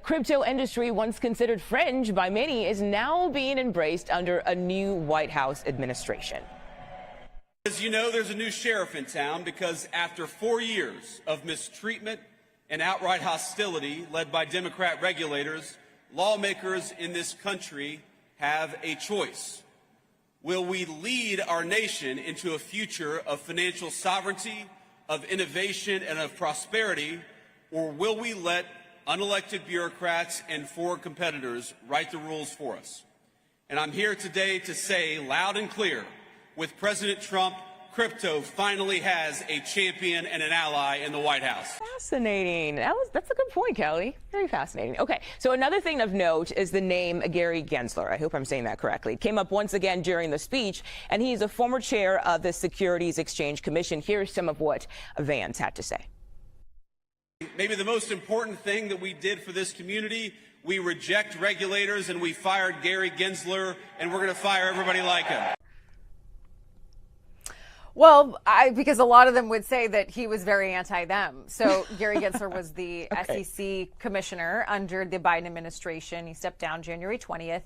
crypto industry, once considered fringe by many, is now being embraced under a new White House administration. As you know, there's a new sheriff in town because after 4 years of mistreatment and outright hostility led by Democrat regulators, lawmakers in this country have a choice. Will we lead our nation into a future of financial sovereignty, of innovation, and of prosperity, or will we let unelected bureaucrats and foreign competitors write the rules for us? And I'm here today to say loud and clear, with President Trump, crypto finally has a champion and an ally in the White House. Fascinating. That's a good point, Kelly. Very fascinating. Okay, so another thing of note is the name Gary Gensler. I hope I'm saying that correctly. Came up once again during the speech, and he's a former chair of the Securities Exchange Commission. Here's some of what Vance had to say. Maybe the most important thing that we did for this community, we reject regulators and we fired Gary Gensler, and we're going to fire everybody like him. Well, because a lot of them would say that he was very anti-them. So Gary Gensler was the SEC commissioner under the Biden administration. He stepped down January 20th.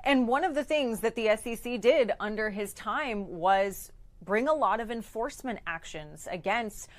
And one of the things that the SEC did under his time was bring a lot of enforcement actions against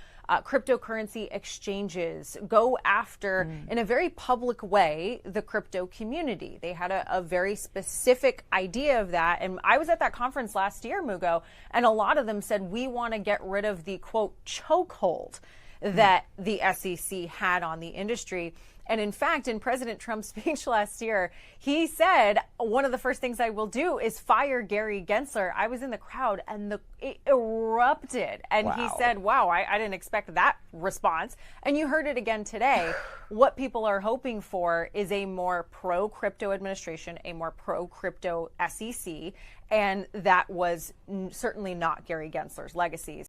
cryptocurrency exchanges, go after, in a very public way, the crypto community. They had a very specific idea of that. And I was at that conference last year, Mugo, and a lot of them said, we want to get rid of the, quote, chokehold that the SEC had on the industry. And in fact, in President Trump's speech last year, he said, one of the first things I will do is fire Gary Gensler. I was in the crowd and it erupted. And he said, wow, I didn't expect that response. And you heard it again today. What people are hoping for is a more pro-crypto administration, a more pro-crypto SEC. And that was certainly not Gary Gensler's legacy.